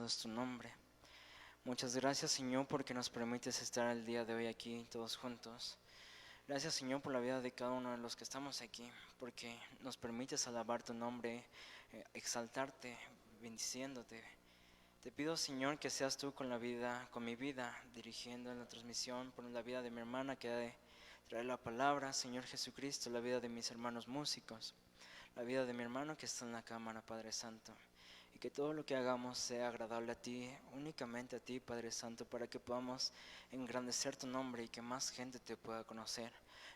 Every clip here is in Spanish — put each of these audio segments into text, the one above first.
es tu nombre. Muchas gracias, Señor, porque nos permites estar el día de hoy aquí todos juntos. Gracias, Señor, por la vida de cada uno de los que estamos aquí, porque nos permites alabar tu nombre, exaltarte, bendiciéndote. Te pido, Señor, que seas tú con mi vida, dirigiendo la transmisión por la vida de mi hermana que ha de traer la palabra, Señor Jesucristo, la vida de mis hermanos músicos, la vida de mi hermano que está en la cámara, Padre Santo. Y que todo lo que hagamos sea agradable a ti, únicamente a ti, Padre Santo, para que podamos engrandecer tu nombre y que más gente te pueda conocer.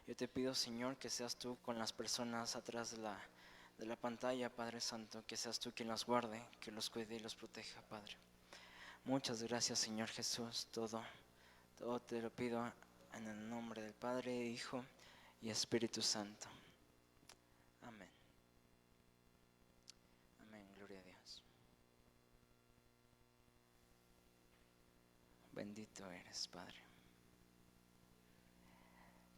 Yo te pido, Señor, que seas tú con las personas atrás de la pantalla, Padre Santo, que seas tú quien los guarde, que los cuide y los proteja, Padre. Muchas gracias, Señor Jesús, todo te lo pido en el nombre del Padre, Hijo y Espíritu Santo. Amén. Amén, gloria a Dios. Bendito eres, Padre.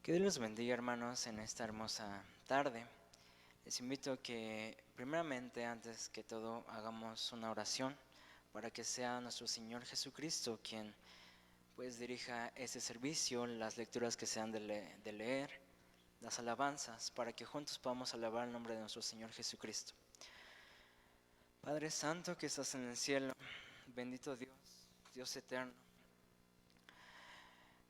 Que Dios los bendiga, hermanos, en esta hermosa tarde. Les invito a que, primeramente, antes que todo, hagamos una oración para que sea nuestro Señor Jesucristo quien pues dirija ese servicio, las lecturas que se han de leer, las alabanzas, para que juntos podamos alabar el nombre de nuestro Señor Jesucristo. Padre Santo que estás en el cielo, bendito Dios, Dios eterno,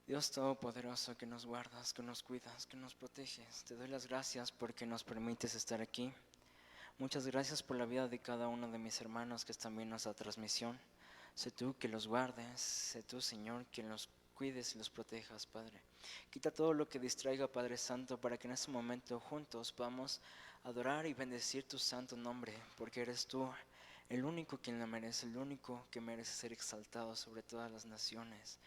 Dios todopoderoso que nos guardas, que nos cuidas, que nos proteges. Te doy las gracias porque nos permites estar aquí. Muchas gracias por la vida de cada uno de mis hermanos que están viendo esta transmisión. Sé tú que los guardes, sé tú, Señor, quien los cuides y los protejas, Padre. Quita todo lo que distraiga, Padre Santo, para que en este momento juntos podamos adorar y bendecir tu santo nombre, porque eres tú el único quien la merece, el único que merece ser exaltado sobre todas las naciones.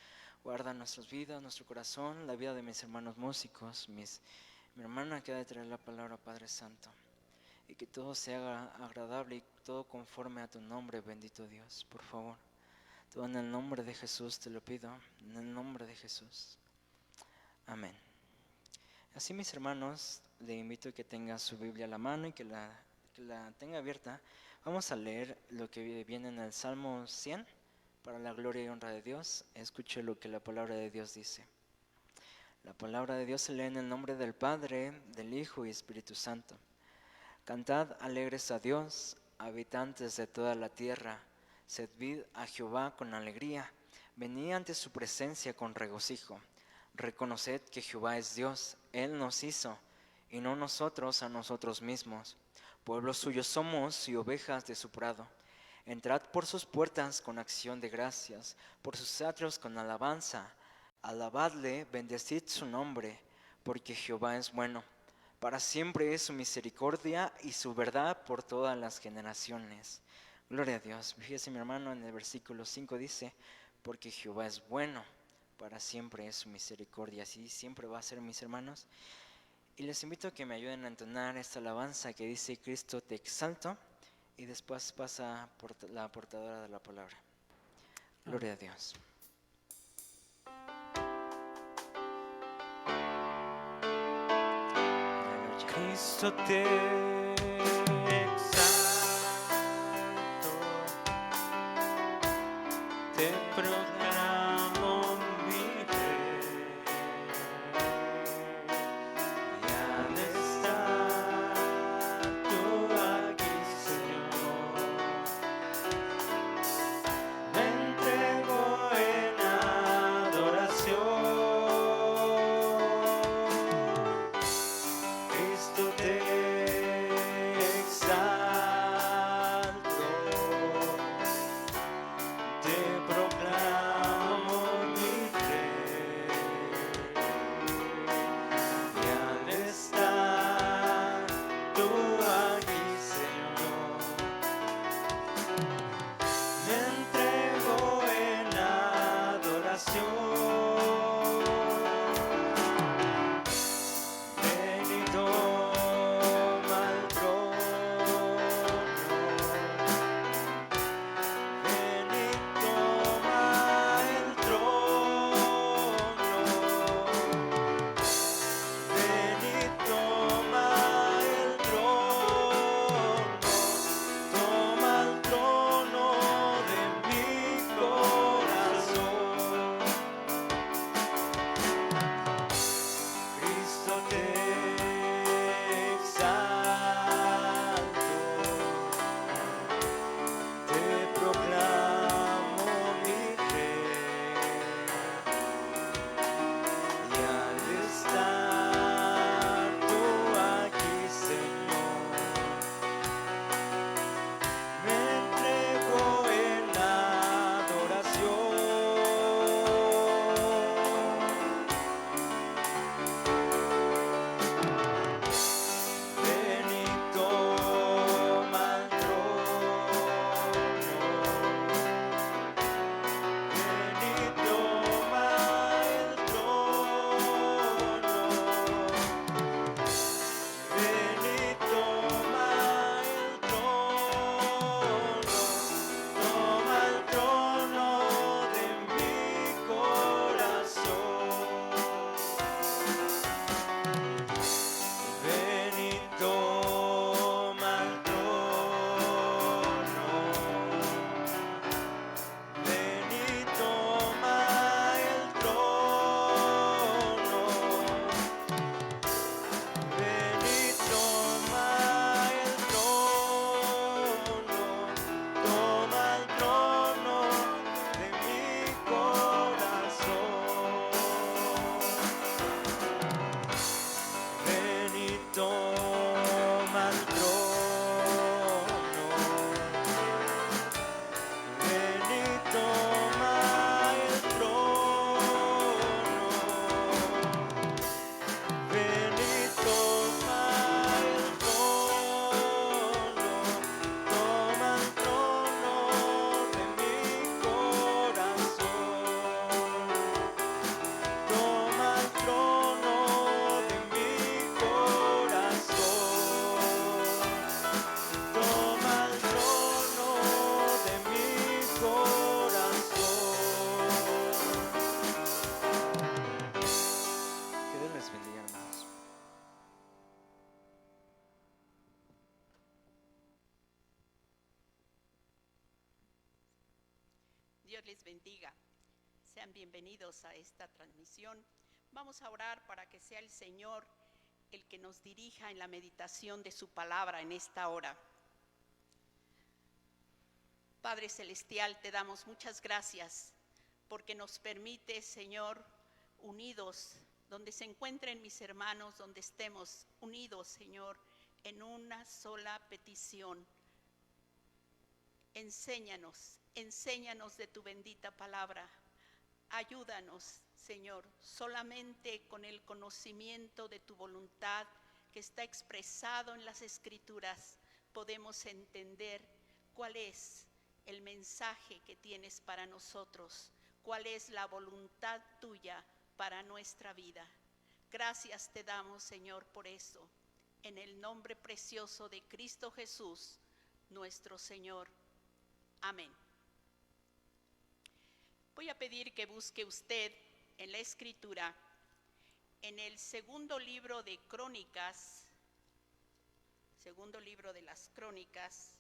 Guarda nuestras vidas, nuestro corazón, la vida de mis hermanos músicos, mi hermana que ha de traer la palabra, Padre Santo. Y que todo se haga agradable y todo conforme a tu nombre, bendito Dios, por favor. Todo en el nombre de Jesús te lo pido, en el nombre de Jesús. Amén. Así, mis hermanos, le invito a que tenga su Biblia a la mano y que la tenga abierta. Vamos a leer lo que viene en el Salmo 100. Para la gloria y honra de Dios, escuche lo que la palabra de Dios dice. La palabra de Dios se lee en el nombre del Padre, del Hijo y Espíritu Santo. Cantad alegres a Dios, habitantes de toda la tierra. Servid a Jehová con alegría. Venid ante su presencia con regocijo. Reconoced que Jehová es Dios, Él nos hizo, y no nosotros a nosotros mismos. Pueblo suyo somos y ovejas de su prado. Entrad por sus puertas con acción de gracias, por sus atrios con alabanza. Alabadle, bendecid su nombre, porque Jehová es bueno. Para siempre es su misericordia y su verdad por todas las generaciones. Gloria a Dios. Fíjese, mi hermano, en el versículo 5 dice, porque Jehová es bueno, para siempre es su misericordia. Así siempre va a ser, mis hermanos. Y les invito a que me ayuden a entonar esta alabanza que dice, Cristo te exalto. Y después pasa por la portadora de la palabra. Gloria a Dios. Aleluya. Cristo te exalto, te proclamo mi Rey, y al estar tú aquí, Señor, me entrego en adoración. Cristo te exalto, te proclamo Dios les bendiga. Sean bienvenidos a esta transmisión. Vamos a orar para que sea el Señor el que nos dirija en la meditación de su palabra en esta hora. Padre Celestial, te damos muchas gracias porque nos permite, Señor, unidos, donde se encuentren mis hermanos, donde estemos unidos, Señor, en una sola petición. Enséñanos de tu bendita palabra. Ayúdanos, Señor, solamente con el conocimiento de tu voluntad que está expresado en las Escrituras, podemos entender cuál es el mensaje que tienes para nosotros, cuál es la voluntad tuya para nuestra vida. Gracias te damos, Señor, por eso. En el nombre precioso de Cristo Jesús, nuestro Señor. Amén. Voy a pedir que busque usted en la Escritura, en el segundo libro de Crónicas, segundo libro de las Crónicas,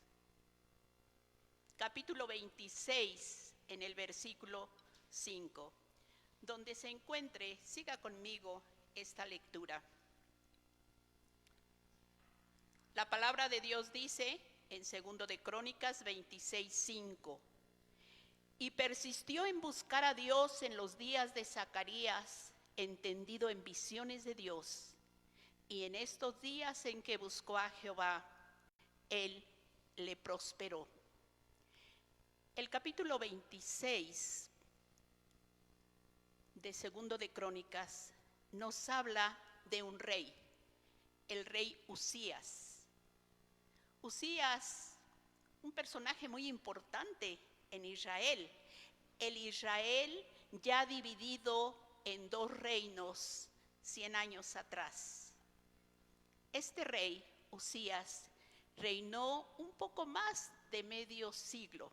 capítulo 26, en el versículo 5, donde se encuentre, siga conmigo esta lectura. La palabra de Dios dice en segundo de Crónicas 26, 5: y persistió en buscar a Dios en los días de Zacarías, entendido en visiones de Dios, y en estos días en que buscó a Jehová, él le prosperó. El capítulo 26 de segundo de Crónicas nos habla de un rey, el rey Uzías. Uzías, un personaje muy importante en Israel, el Israel ya dividido en dos reinos 100 años atrás. Este rey, Uzías, reinó un poco más de medio siglo.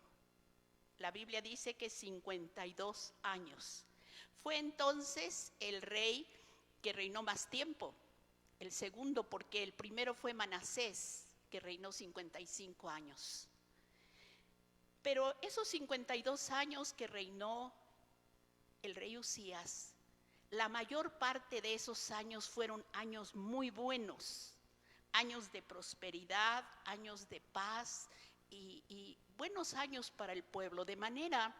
La Biblia dice que 52 años. Fue entonces el rey que reinó más tiempo, el segundo, porque el primero fue Manasés, que reinó 55 años. Pero esos 52 años que reinó el rey Uzías, la mayor parte de esos años fueron años muy buenos, años de prosperidad, años de paz y buenos años para el pueblo, de manera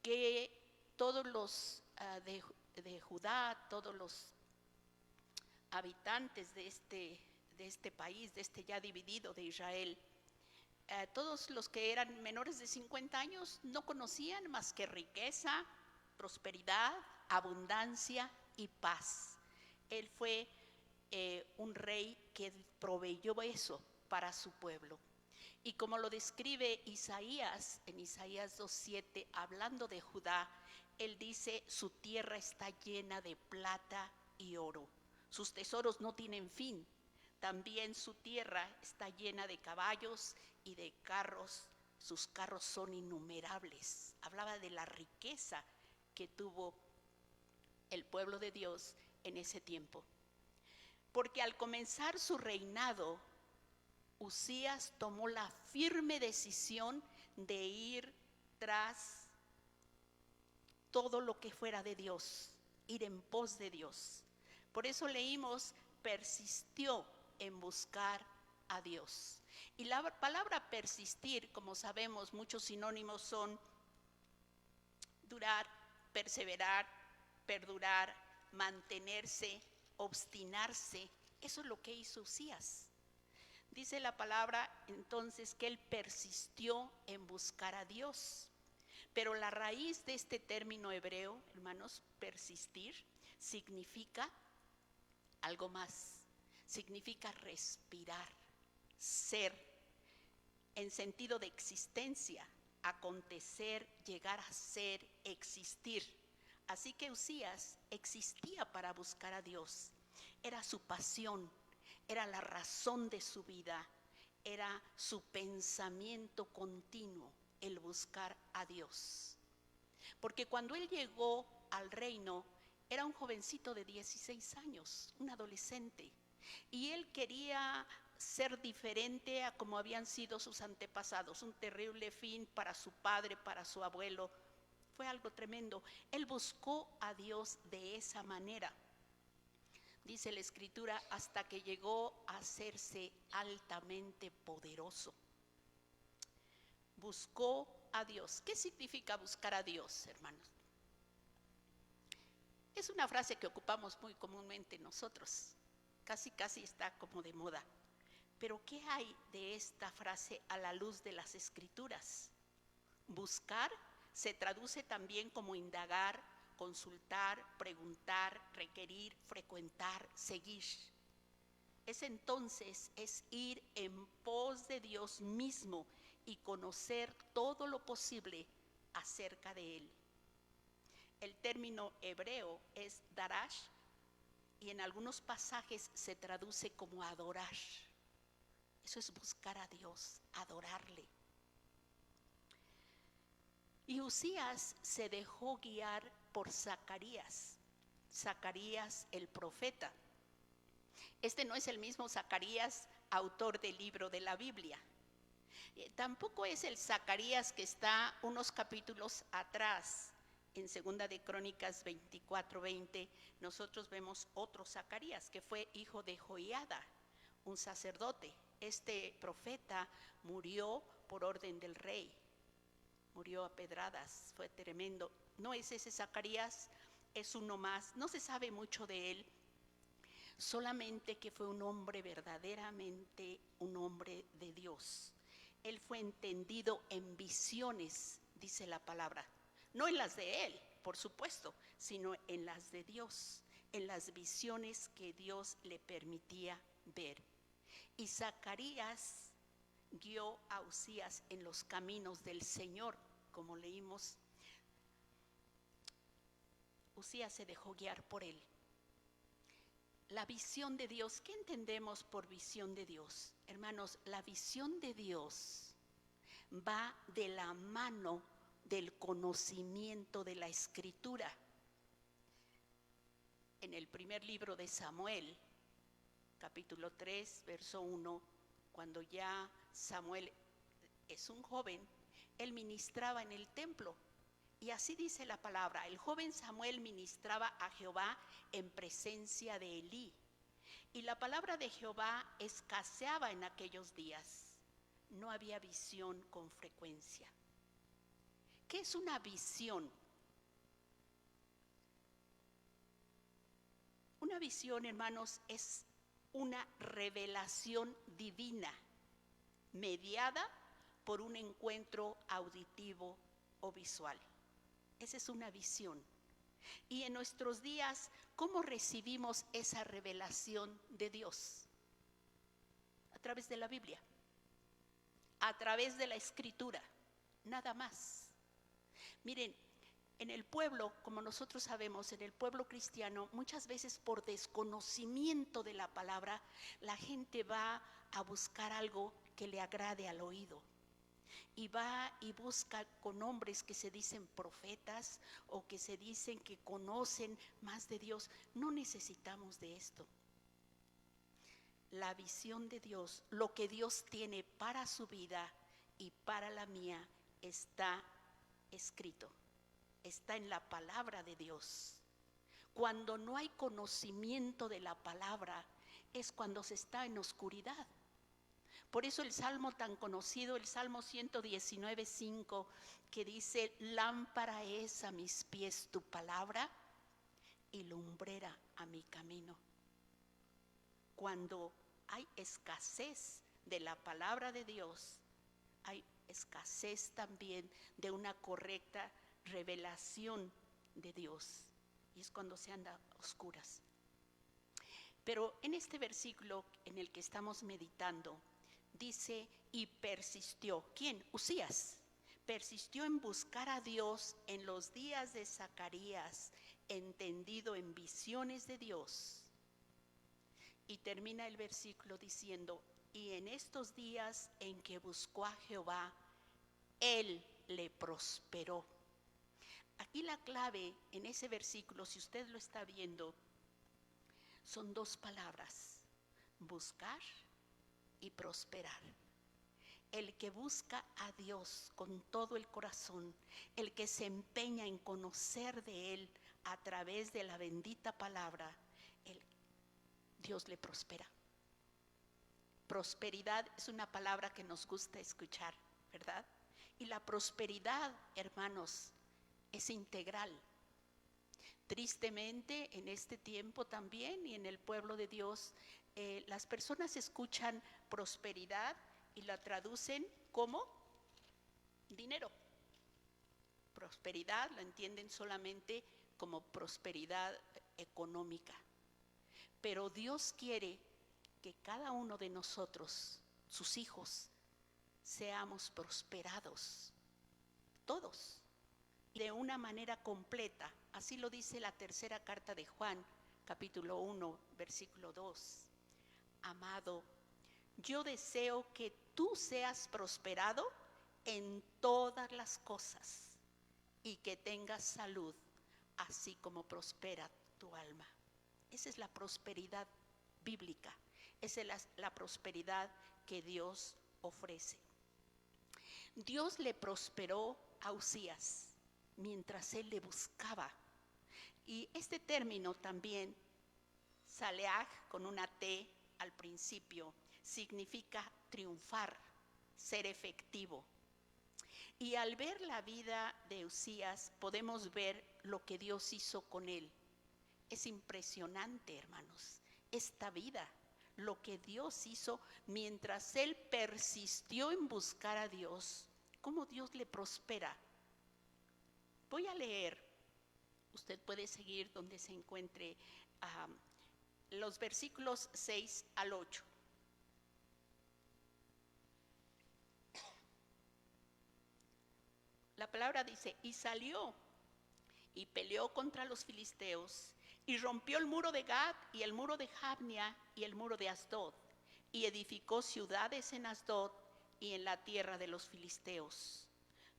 que todos los de Judá, todos los habitantes de este país, de este ya dividido de Israel, todos los que eran menores de 50 años no conocían más que riqueza, prosperidad, abundancia y paz. Él fue un rey que proveyó eso para su pueblo. Y como lo describe Isaías, en Isaías 2:7, hablando de Judá, él dice: su tierra está llena de plata y oro, sus tesoros no tienen fin. También su tierra está llena de caballos y de carros, sus carros son innumerables. Hablaba de la riqueza que tuvo el pueblo de Dios en ese tiempo. Porque al comenzar su reinado, Uzías tomó la firme decisión de ir tras todo lo que fuera de Dios, ir en pos de Dios. Por eso leímos: persistió en buscar a Dios. Y la palabra persistir, como sabemos, muchos sinónimos son durar, perseverar, perdurar, mantenerse, obstinarse. Eso es lo que hizo Uzías. Dice la palabra entonces que él persistió en buscar a Dios. Pero la raíz de este término hebreo, hermanos, persistir, significa algo más. Significa respirar, ser, en sentido de existencia, acontecer, llegar a ser, existir. Así que Uzías existía para buscar a Dios. Era su pasión, era la razón de su vida, era su pensamiento continuo, el buscar a Dios. Porque cuando él llegó al reino, era un jovencito de 16 años, un adolescente, y él quería ser diferente a como habían sido sus antepasados. Un terrible fin para su padre, para su abuelo. Fue algo tremendo. Él buscó a Dios de esa manera. Dice la Escritura, hasta que llegó a hacerse altamente poderoso. Buscó a Dios. ¿Qué significa buscar a Dios, hermanos? Es una frase que ocupamos muy comúnmente nosotros. Casi está como de moda. Pero ¿qué hay de esta frase a la luz de las Escrituras? Buscar se traduce también como indagar, consultar, preguntar, requerir, frecuentar, seguir. Es ir en pos de Dios mismo y conocer todo lo posible acerca de Él. El término hebreo es darash y en algunos pasajes se traduce como adorar. Eso es buscar a Dios, adorarle. Y Uzías se dejó guiar por Zacarías el profeta. Este no es el mismo Zacarías, autor del libro de la Biblia. Tampoco es el Zacarías que está unos capítulos atrás. En 2 de Crónicas 24:20, nosotros vemos otro Zacarías que fue hijo de Joiada, un sacerdote. Este profeta murió por orden del rey, murió a pedradas, fue tremendo. No es ese Zacarías, es uno más. No se sabe mucho de él, solamente que fue un hombre verdaderamente, un hombre de Dios. Él fue entendido en visiones, dice la palabra. No en las de él, por supuesto, sino en las de Dios, en las visiones que Dios le permitía ver. Y Zacarías guió a Uzías en los caminos del Señor, como leímos. Uzías se dejó guiar por él. La visión de Dios, ¿qué entendemos por visión de Dios? Hermanos, la visión de Dios va de la mano del conocimiento de la Escritura. En el primer libro de Samuel, capítulo 3, verso 1, cuando ya Samuel es un joven, él ministraba en el templo. Y así dice la palabra, el joven Samuel ministraba a Jehová en presencia de Elí. Y la palabra de Jehová escaseaba en aquellos días. No había visión con frecuencia. ¿Qué es una visión? Una visión, hermanos, es una revelación divina mediada por un encuentro auditivo o visual. Esa es una visión. Y en nuestros días, ¿cómo recibimos esa revelación de Dios? A través de la Biblia, a través de la Escritura, nada más. Miren, en el pueblo, como nosotros sabemos, en el pueblo cristiano, muchas veces por desconocimiento de la palabra, la gente va a buscar algo que le agrade al oído. Y va y busca con hombres que se dicen profetas o que se dicen que conocen más de Dios. No necesitamos de esto. La visión de Dios, lo que Dios tiene para su vida y para la mía, está escrito. Está en la palabra de Dios. Cuando no hay conocimiento de la palabra, es cuando se está en oscuridad. Por eso el salmo tan conocido, el Salmo 119:5, que dice, lámpara es a mis pies tu palabra y lumbrera a mi camino. Cuando hay escasez de la palabra de Dios, hay escasez también de una correcta revelación de Dios. Y es cuando se anda a oscuras. Pero en este versículo en el que estamos meditando, dice, y persistió. ¿Quién? Uzías. Persistió en buscar a Dios en los días de Zacarías, entendido en visiones de Dios. Y termina el versículo diciendo, y en estos días en que buscó a Jehová, Él le prosperó. Aquí la clave en ese versículo, si usted lo está viendo, son dos palabras, buscar y prosperar. El que busca a Dios con todo el corazón, el que se empeña en conocer de Él a través de la bendita palabra, Dios le prospera. Prosperidad es una palabra que nos gusta escuchar, ¿verdad? Y la prosperidad, hermanos, es integral. Tristemente, en este tiempo también y en el pueblo de Dios, las personas escuchan prosperidad y la traducen como dinero. Prosperidad la entienden solamente como prosperidad económica. Pero Dios quiere que cada uno de nosotros, sus hijos, seamos prosperados, todos, de una manera completa. Así lo dice la tercera carta de Juan, capítulo 1, versículo 2. Amado, yo deseo que tú seas prosperado en todas las cosas y que tengas salud, así como prospera tu alma. Esa es la prosperidad bíblica, esa es la prosperidad que Dios ofrece. Dios le prosperó a Uzías mientras él le buscaba. Y este término también, Saleach, con una T al principio, significa triunfar, ser efectivo. Y al ver la vida de Uzías, podemos ver lo que Dios hizo con él. Es impresionante, hermanos, esta vida, lo que Dios hizo mientras él persistió en buscar a Dios, cómo Dios le prospera. Voy a leer, usted puede seguir donde se encuentre, los versículos 6 al 8. La palabra dice, y salió y peleó contra los filisteos, y rompió el muro de Gad y el muro de Jabnia y el muro de Asdod, y edificó ciudades en Asdod y en la tierra de los filisteos.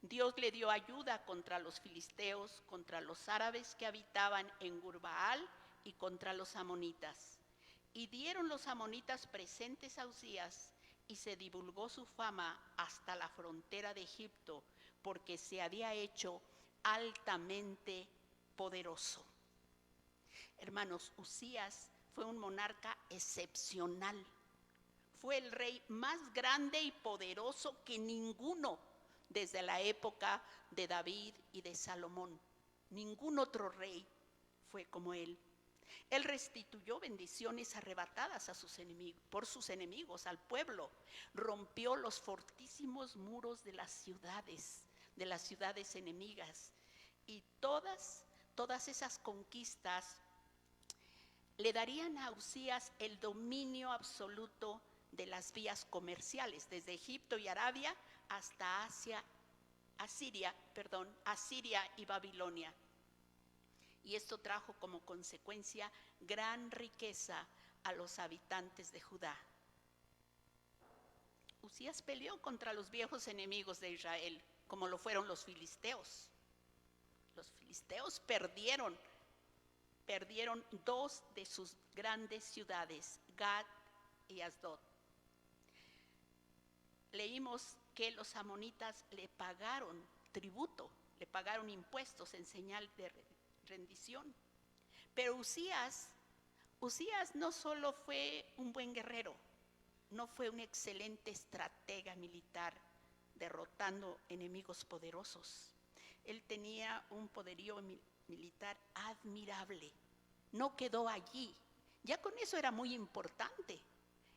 Dios le dio ayuda contra los filisteos, contra los árabes que habitaban en Gurbaal y contra los amonitas. Y dieron los amonitas presentes a Uzías, y se divulgó su fama hasta la frontera de Egipto, porque se había hecho altamente poderoso. Hermanos, Uzías fue un monarca excepcional. Fue el rey más grande y poderoso que ninguno desde la época de David y de Salomón. Ningún otro rey fue como él. Él restituyó bendiciones arrebatadas a sus enemigos, por sus enemigos, al pueblo. Rompió los fortísimos muros de las ciudades enemigas. Y todas esas conquistas le darían a Uzías el dominio absoluto de las vías comerciales, desde Egipto y Arabia hasta Asiria y Babilonia. Y esto trajo como consecuencia gran riqueza a los habitantes de Judá. Uzías peleó contra los viejos enemigos de Israel, como lo fueron los filisteos. Los filisteos perdieron dos de sus grandes ciudades, Gad y Asdod. Leímos que los amonitas le pagaron tributo, le pagaron impuestos en señal de rendición. Pero Uzías no solo fue un buen guerrero, no fue un excelente estratega militar derrotando enemigos poderosos. Él tenía un poderío militar admirable. No quedó allí. Ya con eso era muy importante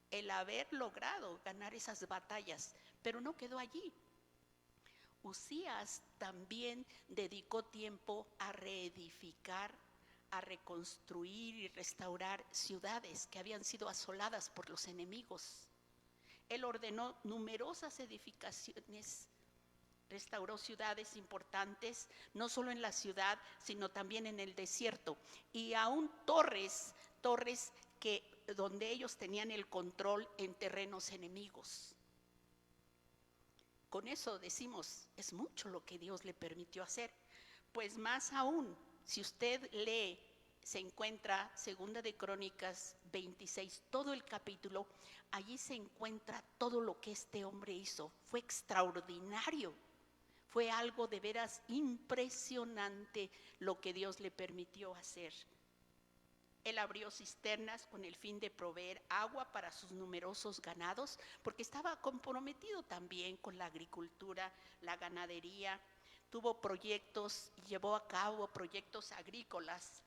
el haber logrado ganar esas batallas, pero no quedó allí. Uzías también dedicó tiempo a reedificar, a reconstruir y restaurar ciudades que habían sido asoladas por los enemigos. Él ordenó numerosas edificaciones, restauró ciudades importantes, no solo en la ciudad, sino también en el desierto, y aún torres donde ellos tenían el control en terrenos enemigos. Con eso decimos, es mucho lo que Dios le permitió hacer. Pues más aún, si usted lee se encuentra Segunda de Crónicas 26, todo el capítulo. Allí se encuentra todo lo que este hombre hizo. Fue extraordinario. Fue algo de veras impresionante lo que Dios le permitió hacer. Él abrió cisternas con el fin de proveer agua para sus numerosos ganados, porque estaba comprometido también con la agricultura, la ganadería. Tuvo proyectos, llevó a cabo proyectos agrícolas,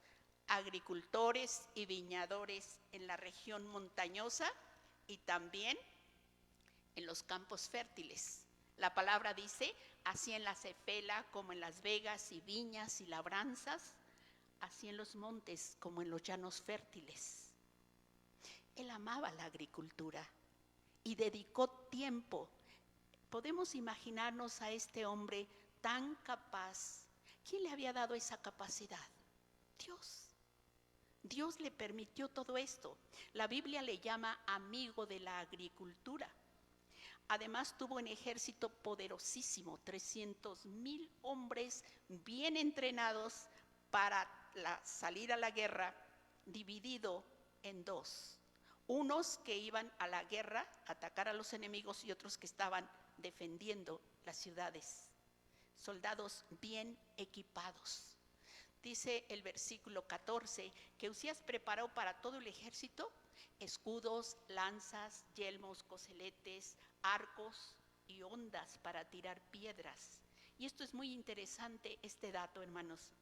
agricultores y viñadores en la región montañosa y también en los campos fértiles. La palabra dice, así en la Cefela como en las vegas y viñas y labranzas, así en los montes como en los llanos fértiles. Él amaba la agricultura y dedicó tiempo. Podemos imaginarnos a este hombre tan capaz. ¿Quién le había dado esa capacidad? Dios. Dios le permitió todo esto. La Biblia le llama amigo de la agricultura. Además tuvo un ejército poderosísimo, 300,000 hombres bien entrenados para salir a la guerra, dividido en dos. Unos que iban a la guerra a atacar a los enemigos y otros que estaban defendiendo las ciudades. Soldados bien equipados. Dice el versículo 14 que Usías preparó para todo el ejército escudos, lanzas, yelmos, coseletes, arcos y hondas para tirar piedras. Y esto es muy interesante, este dato, hermanos.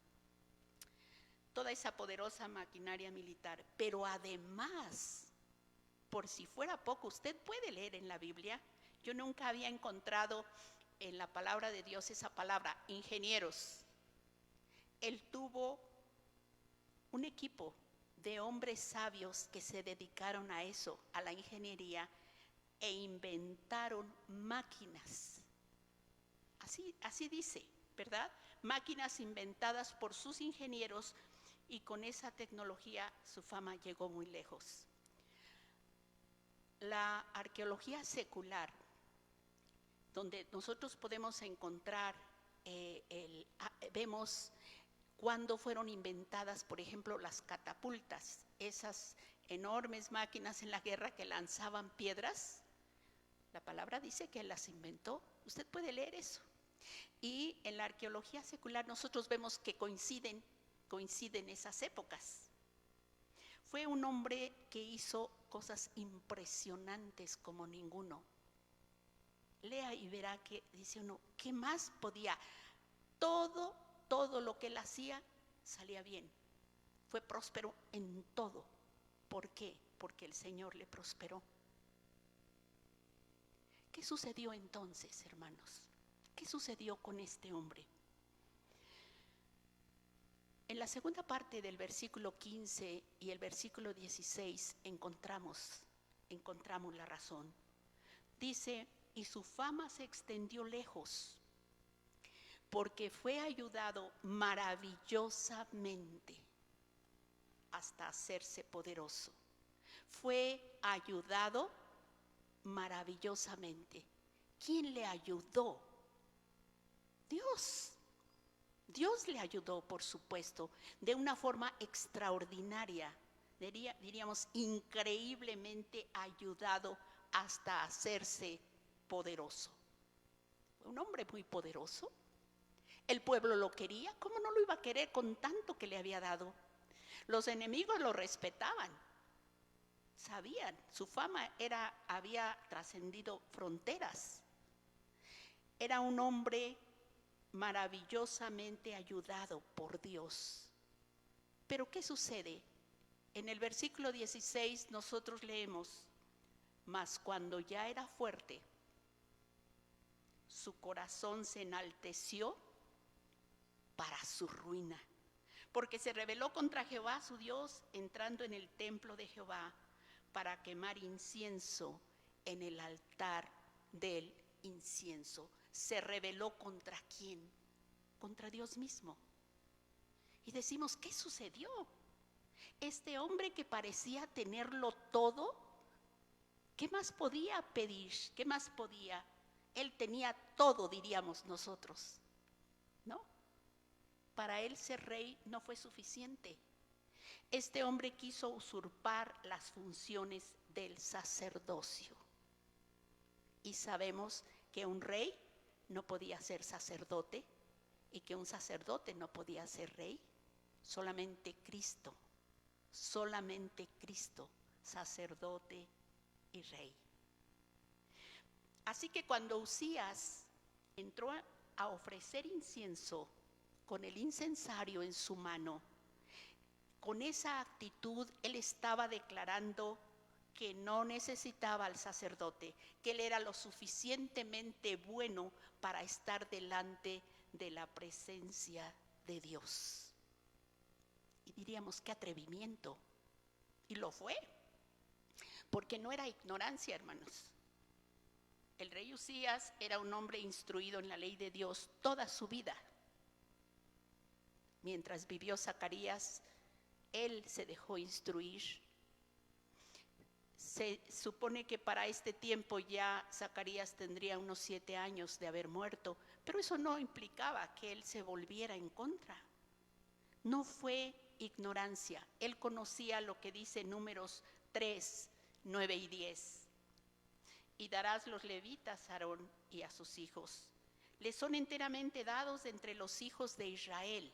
Toda esa poderosa maquinaria militar, pero además, por si fuera poco, usted puede leer en la Biblia. Yo nunca había encontrado en la palabra de Dios esa palabra, ingenieros. Él tuvo un equipo de hombres sabios que se dedicaron a eso, a la ingeniería, e inventaron máquinas. Así dice, ¿verdad? Máquinas inventadas por sus ingenieros, y con esa tecnología su fama llegó muy lejos. La arqueología secular, donde nosotros podemos encontrar, vemos cuándo fueron inventadas, por ejemplo, las catapultas, esas enormes máquinas en la guerra que lanzaban piedras. La palabra dice que las inventó. Usted puede leer eso. Y en la arqueología secular nosotros vemos que coinciden esas épocas. Fue un hombre que hizo cosas impresionantes como ninguno. Lea y verá que dice uno, ¿qué más podía? Todo lo que él hacía salía bien. Fue próspero en todo. ¿Por qué? Porque el Señor le prosperó. ¿Qué sucedió entonces, hermanos? ¿Qué sucedió con este hombre? En la segunda parte del versículo 15 y el versículo 16 encontramos la razón. Dice, y su fama se extendió lejos, porque fue ayudado maravillosamente hasta hacerse poderoso. Fue ayudado maravillosamente. ¿Quién le ayudó? Dios. Dios le ayudó, por supuesto, de una forma extraordinaria, diríamos increíblemente ayudado hasta hacerse poderoso. Fue un hombre muy poderoso. El pueblo lo quería. ¿Cómo no lo iba a querer con tanto que le había dado? Los enemigos lo respetaban. Sabían, su fama había trascendido fronteras. Era un hombre maravillosamente ayudado por Dios. Pero ¿qué sucede? En el versículo 16 nosotros leemos, mas cuando ya era fuerte, su corazón se enalteció para su ruina, porque se rebeló contra Jehová su Dios, entrando en el templo de Jehová para quemar incienso en el altar del incienso. Se rebeló ¿contra quién? Contra Dios mismo. Y decimos, ¿qué sucedió? Este hombre que parecía tenerlo todo, ¿qué más podía pedir? ¿Qué más podía? Él tenía todo, diríamos nosotros, ¿no? Para él ser rey no fue suficiente. Este hombre quiso usurpar las funciones del sacerdocio. Y sabemos que un rey no podía ser sacerdote y que un sacerdote no podía ser rey. Solamente Cristo, sacerdote y rey. Así que cuando Uzías entró a ofrecer incienso con el incensario en su mano, con esa actitud él estaba declarando que no necesitaba al sacerdote, que él era lo suficientemente bueno para estar delante de la presencia de Dios. Y diríamos, qué atrevimiento. Y lo fue, porque no era ignorancia, hermanos. El rey Uzías era un hombre instruido en la ley de Dios toda su vida. Mientras vivió Zacarías, él se dejó instruir. Se supone que para este tiempo ya Zacarías tendría unos 7 años de haber muerto, pero eso no implicaba que él se volviera en contra. No fue ignorancia. Él conocía lo que dice Números 3, 9 y 10. Y darás los levitas a Aarón y a sus hijos. Les son enteramente dados entre los hijos de Israel.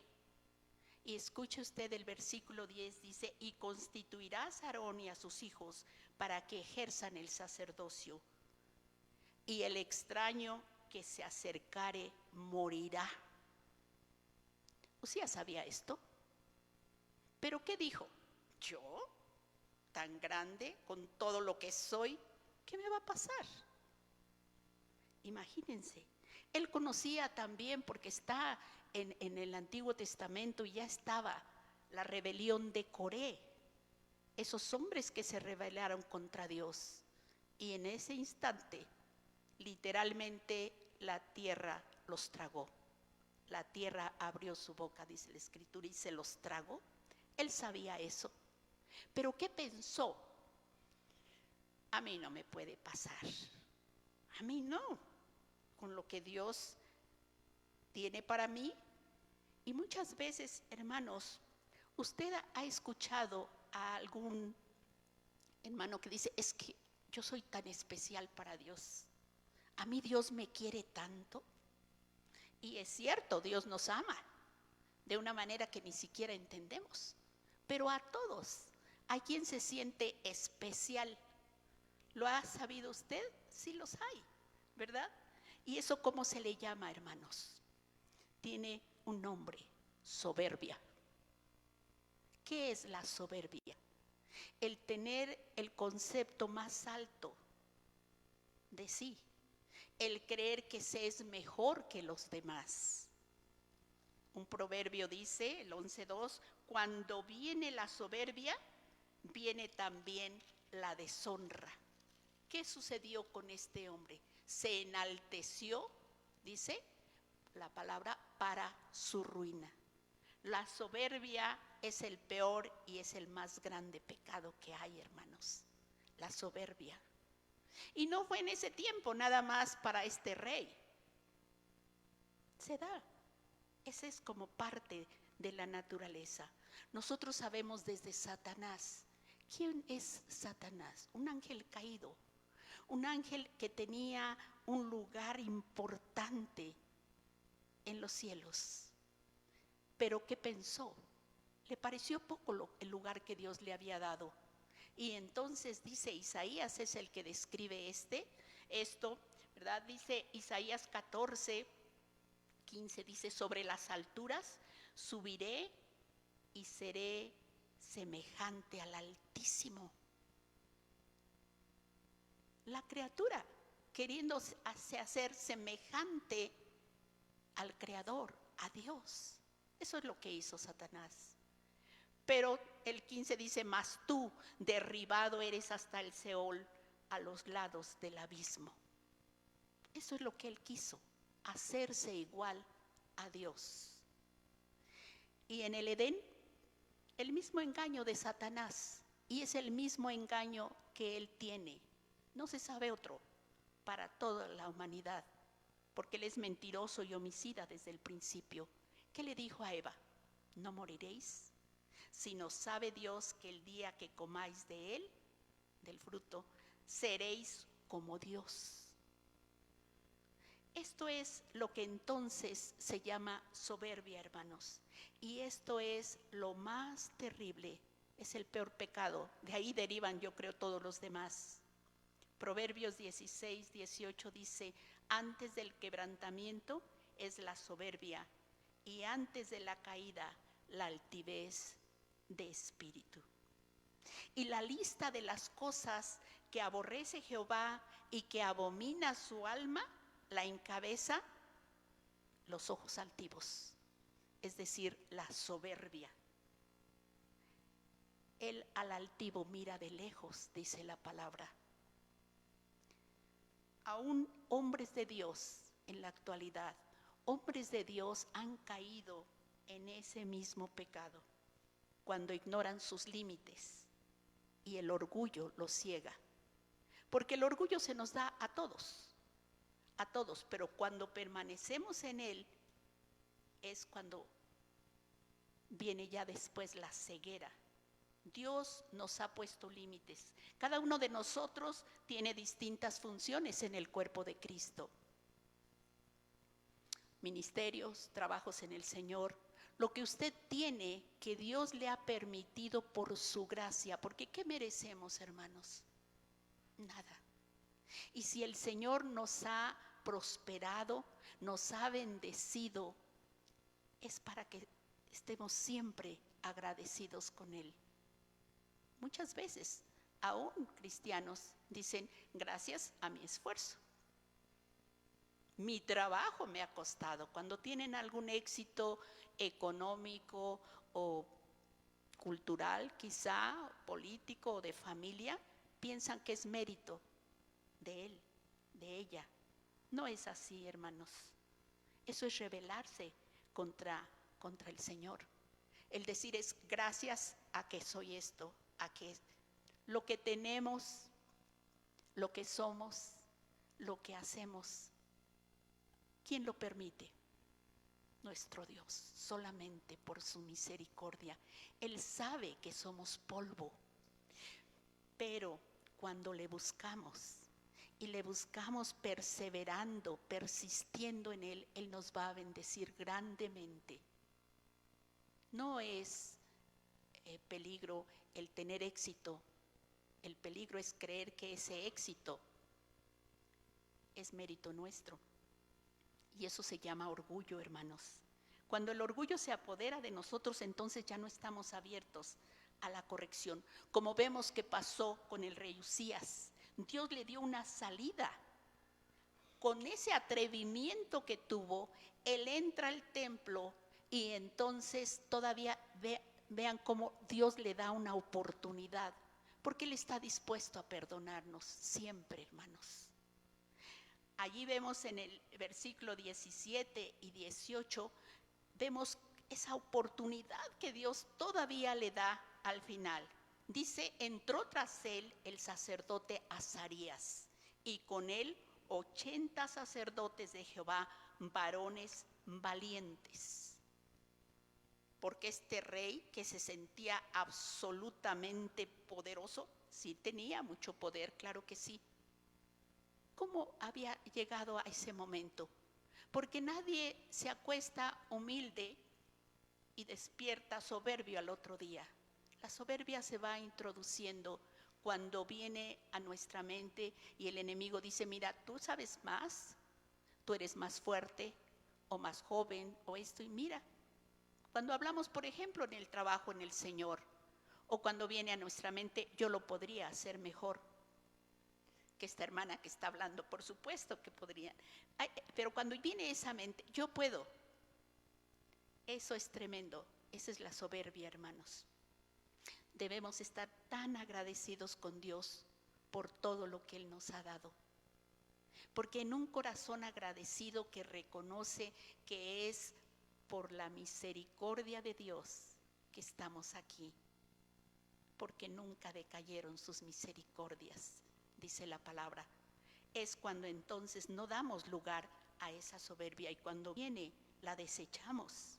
Y escuche usted el versículo 10, dice, y constituirás a Aarón y a sus hijos para que ejerzan el sacerdocio. Y el extraño que se acercare morirá. Uzías sabía esto. ¿Pero qué dijo? ¿Yo, tan grande, con todo lo que soy, qué me va a pasar? Imagínense, él conocía también, porque está en el Antiguo Testamento, y ya estaba la rebelión de Coré, esos hombres que se rebelaron contra Dios. Y en ese instante, literalmente, la tierra los tragó. La tierra abrió su boca, dice la Escritura, y se los tragó. Él sabía eso. ¿Pero qué pensó? A mí no me puede pasar. A mí no. Con lo que Dios tiene para mí. Y muchas veces, hermanos, usted ha escuchado a algún hermano que dice, es que yo soy tan especial para Dios. A mí Dios me quiere tanto. Y es cierto, Dios nos ama de una manera que ni siquiera entendemos. Pero a todos, hay quien se siente especial. ¿Lo ha sabido usted? Sí los hay, ¿verdad? ¿Y eso cómo se le llama, hermanos? Tiene un nombre: soberbia. ¿Qué es la soberbia? El tener el concepto más alto de sí, el creer que se es mejor que los demás. Un proverbio dice, el 11:2, cuando viene la soberbia, viene también la deshonra. ¿Qué sucedió con este hombre? Se enalteció, dice la palabra, para su ruina. La soberbia es el peor y es el más grande pecado que hay, hermanos. La soberbia. Y no fue en ese tiempo nada más para este rey. Se da. Esa es como parte de la naturaleza. Nosotros sabemos desde Satanás. ¿Quién es Satanás? Un ángel caído. Un ángel que tenía un lugar importante en los cielos. Pero ¿qué pensó? Le pareció poco el lugar que Dios le había dado. Y entonces dice Isaías, es el que describe esto, ¿verdad? Dice Isaías 14:15, dice, sobre las alturas subiré y seré semejante al Altísimo. La criatura queriéndose hacer semejante al Creador, a Dios. Eso es lo que hizo Satanás. Pero el 15 dice, mas tú derribado eres hasta el Seol, a los lados del abismo. Eso es lo que él quiso, hacerse igual a Dios. Y en el Edén, el mismo engaño de Satanás, y es el mismo engaño que él tiene. No se sabe otro para toda la humanidad, porque él es mentiroso y homicida desde el principio. ¿Qué le dijo a Eva? ¿No moriréis? sino sabe Dios que el día que comáis de él, del fruto, seréis como Dios. Esto es lo que entonces se llama soberbia, hermanos. Y esto es lo más terrible, es el peor pecado. De ahí derivan, yo creo, todos los demás. Proverbios 16, 18 dice: antes del quebrantamiento es la soberbia, y antes de la caída la altivez de espíritu. Y la lista de las cosas que aborrece Jehová y que abomina su alma la encabeza los ojos altivos, es decir, la soberbia. Él al altivo mira de lejos, dice la palabra. Aún hombres de Dios en la actualidad, hombres de Dios han caído en ese mismo pecado, cuando ignoran sus límites y el orgullo los ciega. Porque el orgullo se nos da a todos, pero cuando permanecemos en él es cuando viene ya después la ceguera. Dios nos ha puesto límites. Cada uno de nosotros tiene distintas funciones en el cuerpo de Cristo. Ministerios, trabajos en el Señor, lo que usted tiene que Dios le ha permitido por su gracia, porque ¿qué merecemos, hermanos? Nada. Y si el Señor nos ha prosperado, nos ha bendecido, es para que estemos siempre agradecidos con Él. Muchas veces, aún cristianos dicen: gracias a mi esfuerzo. Mi trabajo me ha costado. Cuando tienen algún éxito económico o cultural, quizá político o de familia, piensan que es mérito de él, de ella. No es así, hermanos. Eso es rebelarse contra el Señor. El decir es gracias a que soy esto, a que lo que tenemos, lo que somos, lo que hacemos, ¿quién lo permite? Nuestro Dios, solamente por su misericordia. Él sabe que somos polvo, pero cuando le buscamos y le buscamos perseverando, persistiendo en Él, Él nos va a bendecir grandemente. No es peligro el tener éxito, el peligro es creer que ese éxito es mérito nuestro. Y eso se llama orgullo, hermanos. Cuando el orgullo se apodera de nosotros, entonces ya no estamos abiertos a la corrección. Como vemos que pasó con el rey Usías, Dios le dio una salida. Con ese atrevimiento que tuvo, él entra al templo y entonces todavía vean cómo Dios le da una oportunidad, porque Él está dispuesto a perdonarnos siempre, hermanos. Allí vemos en el versículo 17 y 18, vemos esa oportunidad que Dios todavía le da al final. Dice: entró tras él el sacerdote Azarías, y con él 80 sacerdotes de Jehová, varones valientes. Porque este rey, que se sentía absolutamente poderoso, sí tenía mucho poder, claro que sí. ¿Cómo había llegado a ese momento? Porque nadie se acuesta humilde y despierta soberbio al otro día. La soberbia se va introduciendo cuando viene a nuestra mente y el enemigo dice: mira, tú sabes más, tú eres más fuerte o más joven o esto, y mira. Cuando hablamos, por ejemplo, en el trabajo en el Señor, o cuando viene a nuestra mente: yo lo podría hacer mejor que esta hermana que está hablando, por supuesto que podría. Pero cuando viene esa mente, yo puedo. Eso es tremendo. Esa es la soberbia, hermanos. Debemos estar tan agradecidos con Dios por todo lo que Él nos ha dado. Porque en un corazón agradecido que reconoce que es por la misericordia de Dios que estamos aquí, porque nunca decayeron sus misericordias, dice la palabra, es cuando entonces no damos lugar a esa soberbia, y cuando viene la desechamos.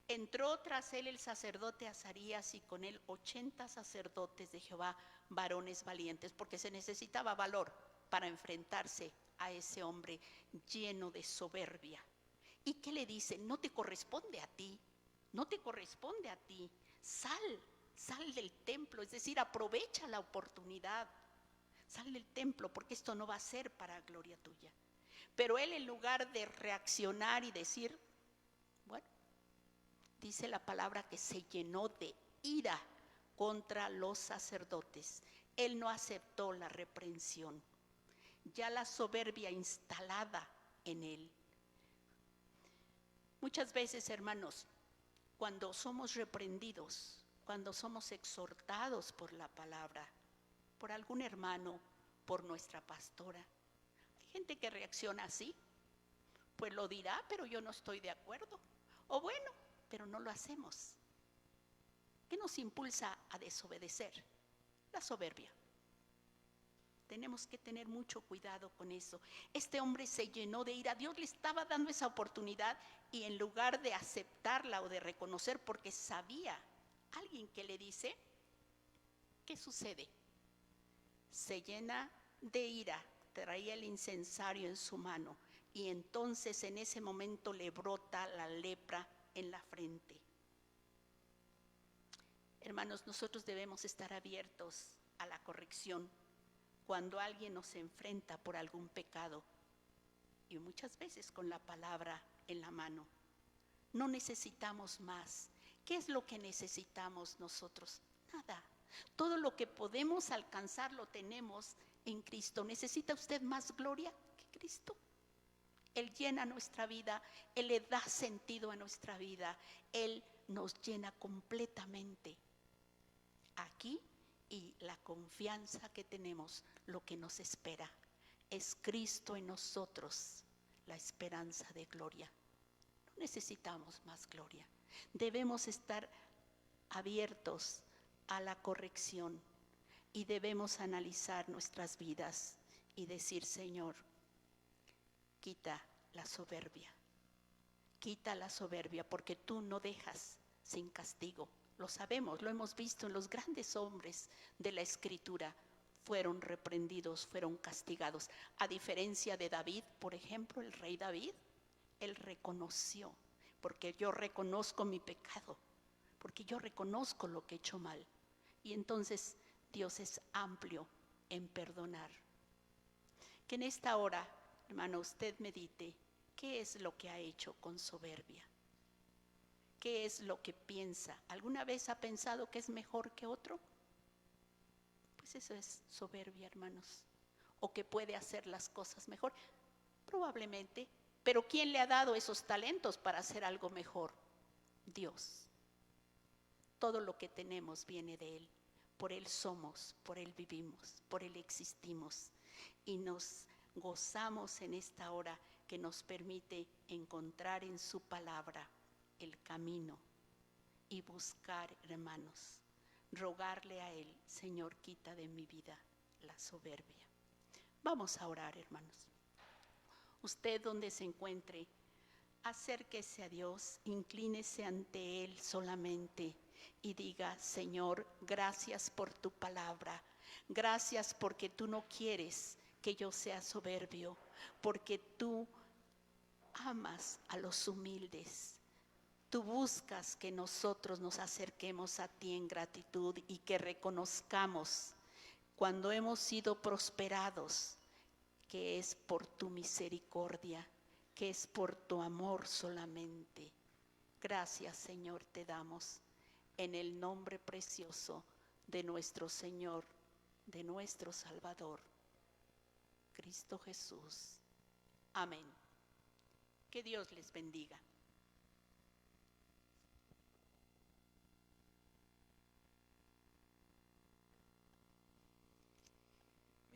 Entró tras él el sacerdote Azarías y con él 80 sacerdotes de Jehová, varones valientes, porque se necesitaba valor para enfrentarse a ese hombre lleno de soberbia. ¿Y qué le dice? No te corresponde a ti, no te corresponde a ti. Sal del templo, es decir, aprovecha la oportunidad. Sal del templo porque esto no va a ser para gloria tuya. Pero él, en lugar de reaccionar y decir, bueno, dice la palabra que se llenó de ira contra los sacerdotes. Él no aceptó la reprensión. Ya la soberbia instalada en él. Muchas veces, hermanos, cuando somos reprendidos, cuando somos exhortados por la palabra, por algún hermano, por nuestra pastora, hay gente que reacciona así, pues lo dirá, pero yo no estoy de acuerdo. O bueno, pero no lo hacemos. ¿Qué nos impulsa a desobedecer? La soberbia. Tenemos que tener mucho cuidado con eso. Este hombre se llenó de ira. Dios le estaba dando esa oportunidad y en lugar de aceptarla o de reconocer, porque sabía, alguien que le dice, ¿qué sucede? Se llena de ira, traía el incensario en su mano y entonces en ese momento le brota la lepra en la frente. Hermanos, nosotros debemos estar abiertos a la corrección cuando alguien nos enfrenta por algún pecado y muchas veces con la palabra en la mano. No necesitamos más. ¿Qué es lo que necesitamos nosotros? Nada. Todo lo que podemos alcanzar lo tenemos en Cristo. ¿Necesita usted más gloria que Cristo? Él llena nuestra vida, Él le da sentido a nuestra vida, Él nos llena completamente. Aquí y la confianza que tenemos, lo que nos espera, es Cristo en nosotros, la esperanza de gloria. No necesitamos más gloria. Debemos estar abiertos a la corrección y debemos analizar nuestras vidas y decir, Señor, quita la soberbia, porque tú no dejas sin castigo. Lo sabemos, lo hemos visto en los grandes hombres de la Escritura. Fueron reprendidos, fueron castigados. A diferencia de David, por ejemplo, el rey David, él reconoció, porque yo reconozco mi pecado, porque yo reconozco lo que he hecho mal. Y entonces Dios es amplio en perdonar. Que en esta hora, hermano, usted medite, ¿qué es lo que ha hecho con soberbia? ¿Qué es lo que piensa? ¿Alguna vez ha pensado que es mejor que otro? Pues eso es soberbia, hermanos. O que puede hacer las cosas mejor. Probablemente. Pero ¿quién le ha dado esos talentos para hacer algo mejor? Dios. Todo lo que tenemos viene de Él. Por Él somos, por Él vivimos, por Él existimos. Y nos gozamos en esta hora que nos permite encontrar en su palabra el camino y buscar, hermanos, rogarle a Él, Señor, quita de mi vida la soberbia. Vamos a orar, hermanos. Usted donde se encuentre, acérquese a Dios, inclínese ante Él solamente y diga, Señor, gracias por tu palabra, gracias porque tú no quieres que yo sea soberbio, porque tú amas a los humildes. Tú buscas que nosotros nos acerquemos a ti en gratitud y que reconozcamos cuando hemos sido prosperados que es por tu misericordia, que es por tu amor solamente. Gracias, Señor, te damos en el nombre precioso de nuestro Señor, de nuestro Salvador, Cristo Jesús. Amén. Que Dios les bendiga.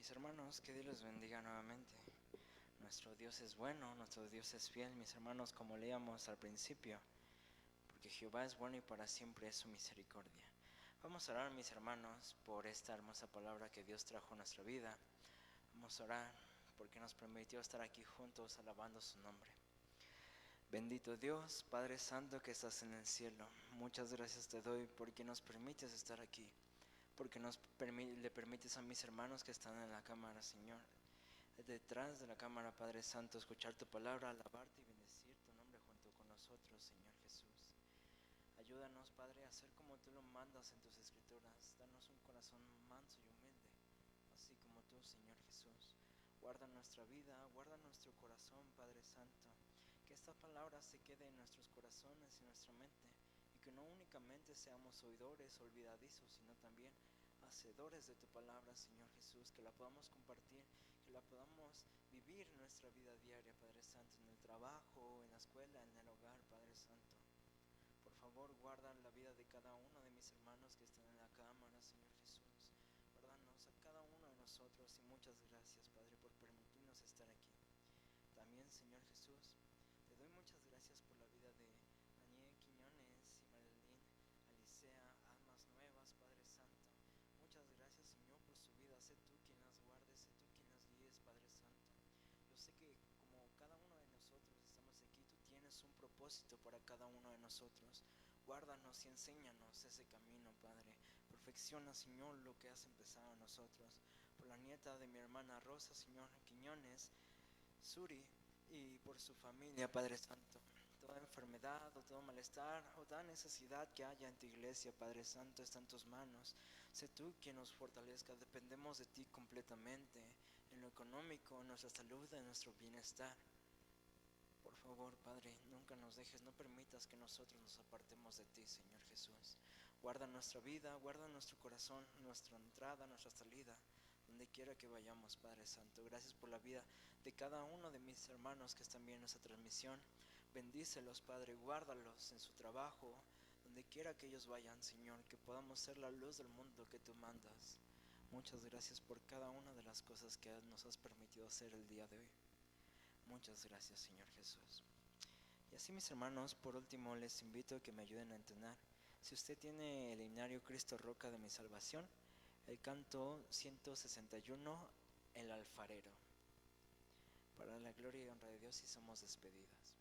Mis hermanos, que Dios les bendiga nuevamente. Nuestro Dios es bueno, nuestro Dios es fiel, mis hermanos, como leíamos al principio, porque Jehová es bueno y para siempre es su misericordia. Vamos a orar, mis hermanos, por esta hermosa palabra que Dios trajo a nuestra vida. Vamos a orar porque nos permitió estar aquí juntos alabando su nombre. Bendito Dios, Padre Santo que estás en el cielo, muchas gracias te doy porque nos permites estar aquí, porque le permites a mis hermanos que están en la cámara, Señor, detrás de la cámara, Padre Santo, escuchar tu palabra, alabarte y bendecir tu nombre junto con nosotros, Señor Jesús. Ayúdanos, Padre, a hacer como tú lo mandas en tus escrituras, danos un corazón manso y humilde, así como tú, Señor Jesús. Guarda nuestra vida, guarda nuestro corazón, Padre Santo. Que esta palabra se quede en nuestros corazones y nuestra mente, y que no únicamente seamos oidores olvidadizos, sino también hacedores de tu palabra, Señor Jesús, que la podamos compartir, que la podamos vivir en nuestra vida diaria, Padre Santo, en el trabajo, en la escuela, en el hogar, Padre Santo. Por favor, guarda la vida de cada uno de mis hermanos que están en la cámara, Señor Jesús. Guárdanos a cada uno de nosotros y muchas gracias, Padre, por permitirnos estar aquí. También, Señor Jesús, te doy muchas gracias por la vida de Daniel Quiñones y Marilyn, Alicea, almas nuevas, Padre Santo. Muchas gracias, Señor, por su vida. Sé tú quien las guardes, sé tú quien las guíes, Padre Santo. Yo sé que como cada uno de nosotros estamos aquí, tú tienes un propósito para cada uno de nosotros. Guárdanos y enséñanos ese camino, Padre. Perfecciona, Señor, lo que has empezado en nosotros. Por la nieta de mi hermana Rosa, Señor Quiñones, Suri, y por su familia, Padre Santo. Toda enfermedad o todo malestar o toda necesidad que haya en tu iglesia, Padre Santo, está en tus manos. Sé tú quien nos fortalezca. Dependemos de ti completamente, en lo económico, en nuestra salud, en nuestro bienestar. Por favor, Padre, nunca nos dejes, no permitas que nosotros nos apartemos de ti, Señor Jesús. Guarda nuestra vida, guarda nuestro corazón, nuestra entrada, nuestra salida, donde quiera que vayamos, Padre Santo. Gracias por la vida de cada uno de mis hermanos que están viendo esta transmisión. Bendícelos, Padre, guárdalos en su trabajo, donde quiera que ellos vayan, Señor, que podamos ser la luz del mundo que tú mandas. Muchas gracias por cada una de las cosas que nos has permitido hacer el día de hoy. Muchas gracias, Señor Jesús. Y así, mis hermanos, por último les invito a que me ayuden a entonar. Si usted tiene el himnario Cristo Roca de mi salvación, el canto 161, El alfarero. Para la gloria y honra de Dios, y somos despedidas.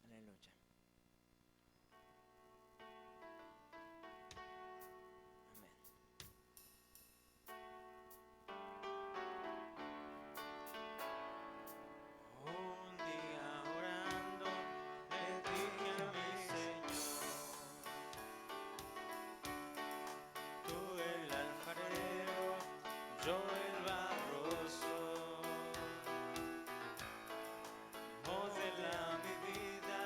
Aleluya. Amén. Un día orando le dije a mi Señor, tú el alfarero, yo el barroso, modela mi vida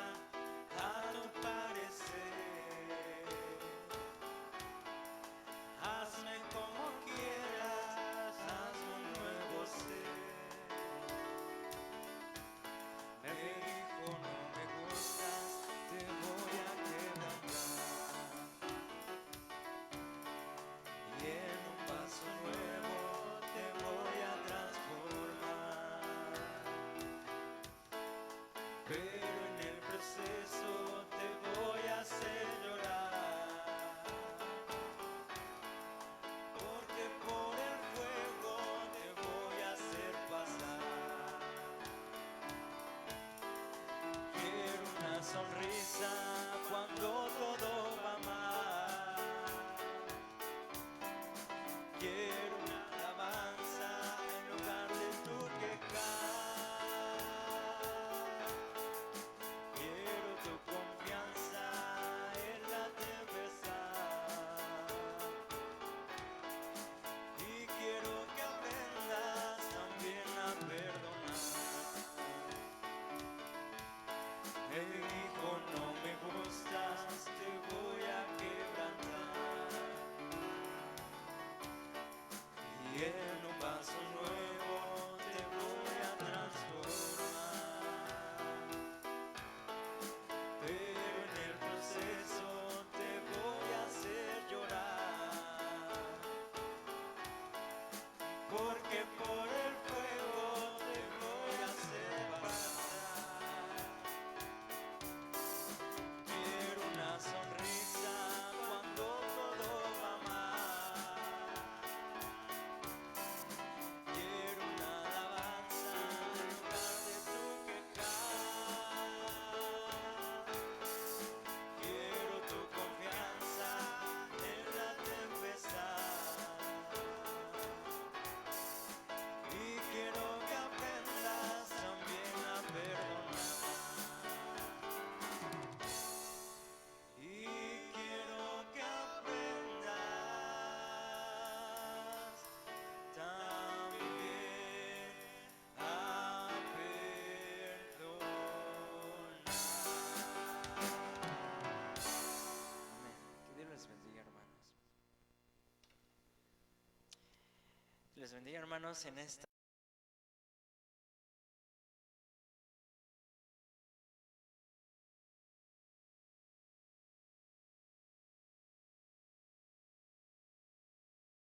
les bendiga, hermanos, en esta